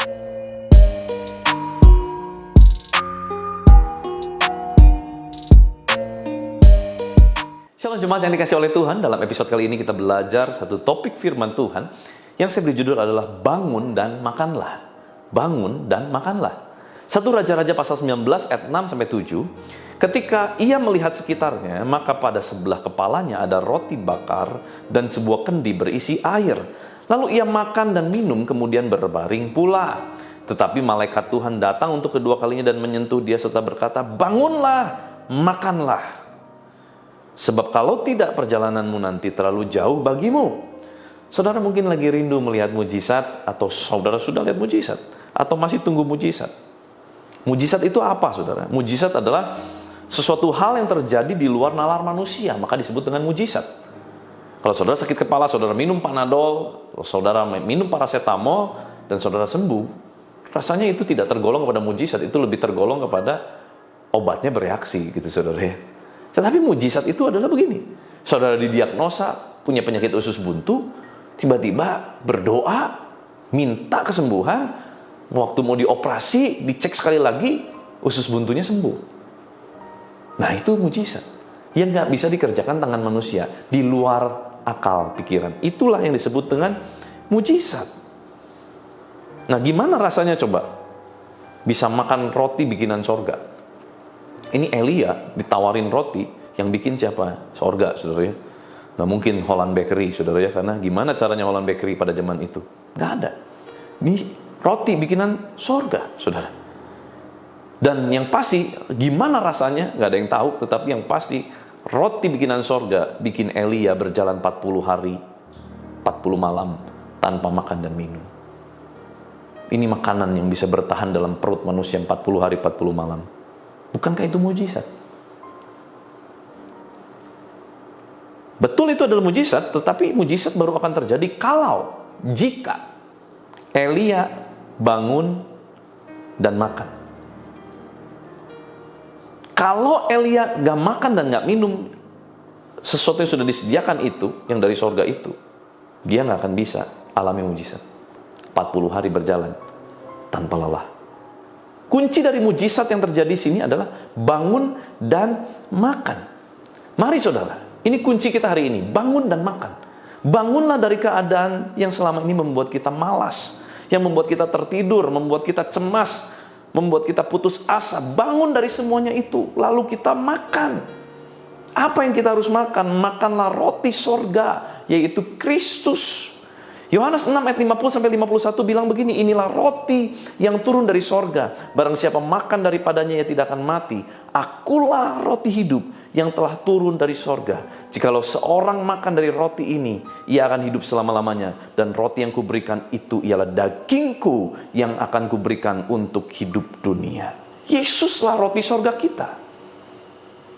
Shalom jemaat yang dikasih oleh Tuhan. Dalam episode kali ini kita belajar satu topik firman Tuhan yang saya beri judul adalah bangun dan makanlah. Bangun dan makanlah. 1 Raja-Raja pasal 19 ayat 6-7. Ketika ia melihat sekitarnya, maka pada sebelah kepalanya ada roti bakar dan sebuah kendi berisi air. Lalu ia makan dan minum, kemudian berbaring pula. Tetapi malaikat Tuhan datang untuk kedua kalinya dan menyentuh dia serta berkata, "Bangunlah, makanlah. Sebab kalau tidak, perjalananmu nanti terlalu jauh bagimu." Saudara mungkin lagi rindu melihat mujizat, atau saudara sudah lihat mujizat, atau masih tunggu mujizat. Mujizat itu apa, saudara? Mujizat adalah sesuatu hal yang terjadi di luar nalar manusia, maka disebut dengan mujizat. Kalau saudara sakit kepala, saudara minum Panadol, saudara minum paracetamol, dan saudara sembuh, rasanya itu tidak tergolong kepada mujizat, itu lebih tergolong kepada obatnya bereaksi, gitu saudara ya. Tetapi mujizat itu adalah begini. Saudara didiagnosa punya penyakit usus buntu, tiba-tiba berdoa, minta kesembuhan, waktu mau dioperasi, dicek sekali lagi, usus buntunya sembuh. Nah itu mujizat. Yang nggak bisa dikerjakan tangan manusia, di luar akal pikiran. Itulah yang disebut dengan mujizat. Nah gimana rasanya coba? Bisa makan roti bikinan sorga. Ini Elia ditawarin roti, yang bikin siapa? Sorga, saudara ya. Nggak mungkin Holland Bakery, saudara ya. Karena gimana caranya Holland Bakery pada zaman itu? Nggak ada. Ini roti bikinan sorga, saudara. Dan yang pasti, gimana rasanya? Nggak ada yang tahu. Tetapi yang pasti, roti bikinan sorga bikin Elia berjalan 40 hari, 40 malam, tanpa makan dan minum. Ini makanan yang bisa bertahan dalam perut manusia 40 hari, 40 malam. Bukankah itu mujizat? Betul itu adalah mujizat, tetapi mujizat baru akan terjadi jika Elia bangun dan makan. Kalau Elia gak makan dan gak minum sesuatu yang sudah disediakan itu, yang dari sorga itu, dia gak akan bisa alami mujizat. 40 hari berjalan tanpa lelah. Kunci dari mujizat yang terjadi di sini adalah bangun dan makan. Mari saudara, ini kunci kita hari ini, bangun dan makan. Bangunlah dari keadaan yang selama ini membuat kita malas, yang membuat kita tertidur, membuat kita cemas, membuat kita putus asa. Bangun dari semuanya itu, lalu kita makan. Apa yang kita harus makan? Makanlah roti sorga, yaitu Kristus. Yohanes 6 ayat 50-51 bilang begini, "Inilah roti yang turun dari sorga. Barang siapa makan daripadanya ia tidak akan mati. Akulah roti hidup yang telah turun dari sorga. Jikalau seorang makan dari roti ini, ia akan hidup selama-lamanya. Dan roti yang kuberikan itu ialah dagingku yang akan kuberikan untuk hidup dunia." Yesuslah roti sorga kita.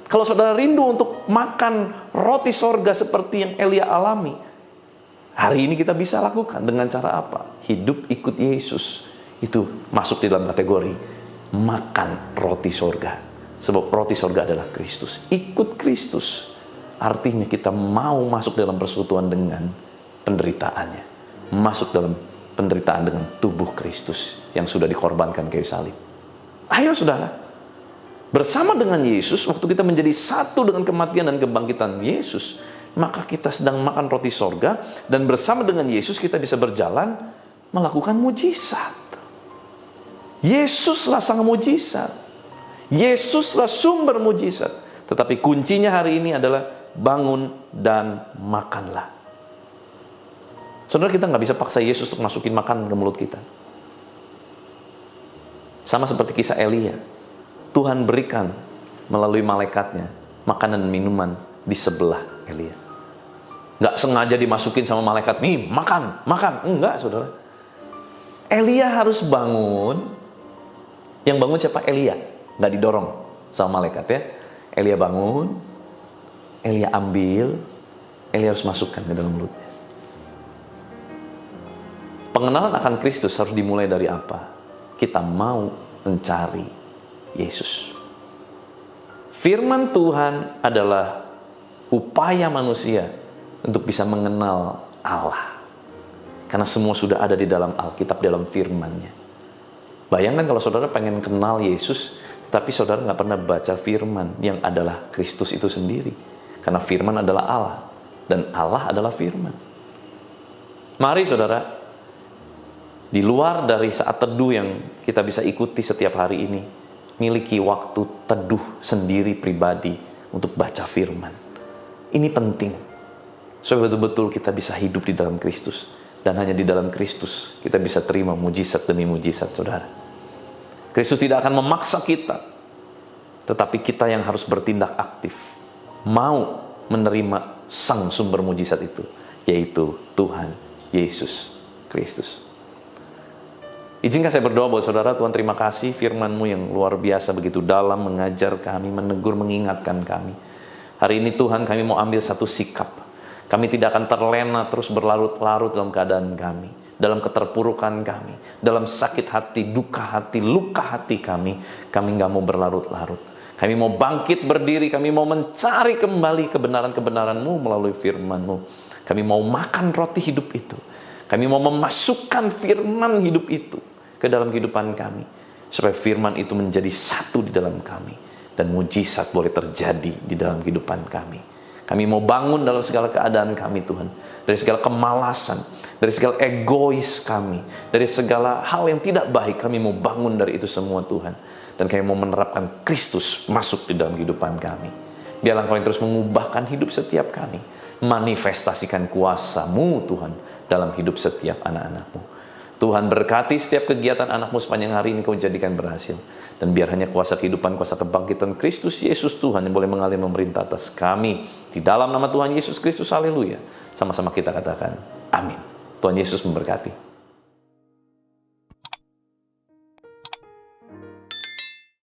Kalau saudara rindu untuk makan roti sorga seperti yang Elia alami, hari ini kita bisa lakukan dengan cara apa? Hidup ikut Yesus. Itu masuk di dalam kategori makan roti sorga. Sebab roti sorga adalah Kristus. Ikut Kristus artinya kita mau masuk dalam persekutuan dengan penderitaannya. Masuk dalam penderitaan dengan tubuh Kristus yang sudah dikorbankan kayu salib. Ayo saudara, bersama dengan Yesus, waktu kita menjadi satu dengan kematian dan kebangkitan Yesus, maka kita sedang makan roti sorga, dan bersama dengan Yesus kita bisa berjalan melakukan mujizat. Yesuslah sang mujizat. Yesuslah sumber mujizat. Tetapi kuncinya hari ini adalah bangun dan makanlah. Saudara, kita nggak bisa paksa Yesus untuk masukin makan ke mulut kita. Sama seperti kisah Elia. Tuhan berikan melalui malaikatnya makanan dan minuman di sebelah Elia. Nggak sengaja dimasukin sama malaikat, "Nih, makan, makan." Enggak, saudara. Elia harus bangun. Yang bangun siapa? Elia. Nggak didorong sama malaikat ya. Elia bangun, Elia ambil, Elia harus masukkan ke dalam mulutnya. Pengenalan akan Kristus harus dimulai dari apa? Kita mau mencari Yesus. Firman Tuhan adalah upaya manusia untuk bisa mengenal Allah. Karena semua sudah ada di dalam Alkitab, dalam firman-Nya. Bayangkan kalau saudara pengen kenal Yesus, tapi saudara nggak pernah baca firman yang adalah Kristus itu sendiri. Karena firman adalah Allah, dan Allah adalah firman. Mari saudara, di luar dari saat teduh yang kita bisa ikuti setiap hari ini, miliki waktu teduh sendiri pribadi untuk baca firman. Ini penting, supaya betul-betul kita bisa hidup di dalam Kristus. Dan hanya di dalam Kristus kita bisa terima mujizat demi mujizat, saudara. Kristus tidak akan memaksa kita, tetapi kita yang harus bertindak aktif, mau menerima sang sumber mujizat itu, yaitu Tuhan Yesus Kristus. Izinkan saya berdoa buat saudara. Tuhan, terima kasih firman-Mu yang luar biasa, begitu dalam, mengajar kami, menegur, mengingatkan kami. Hari ini Tuhan, kami mau ambil satu sikap. Kami tidak akan terlena terus berlarut-larut dalam keadaan kami, dalam keterpurukan kami, dalam sakit hati, duka hati, luka hati kami. Kami nggak mau berlarut-larut. Kami mau bangkit berdiri, kami mau mencari kembali kebenaran-kebenaran-Mu melalui firman-Mu. Kami mau makan roti hidup itu. Kami mau memasukkan firman hidup itu ke dalam kehidupan kami, supaya firman itu menjadi satu di dalam kami, dan mujizat boleh terjadi di dalam kehidupan kami. Kami mau bangun dalam segala keadaan kami, Tuhan. Dari segala kemalasan, dari segala egois kami, dari segala hal yang tidak baik, kami mau bangun dari itu semua, Tuhan. Dan kami mau menerapkan Kristus masuk di dalam kehidupan kami. Biarlah Engkau yang terus mengubahkan hidup setiap kami. Manifestasikan kuasa-Mu, Tuhan, dalam hidup setiap anak-anak-Mu. Tuhan, berkati setiap kegiatan anak-Mu sepanjang hari ini, Kau jadikan berhasil. Dan biar hanya kuasa kehidupan, kuasa kebangkitan Kristus Yesus Tuhan yang boleh mengalir memerintah atas kami. Di dalam nama Tuhan Yesus Kristus, haleluya. Sama-sama kita katakan, amin. Tuhan Yesus memberkati.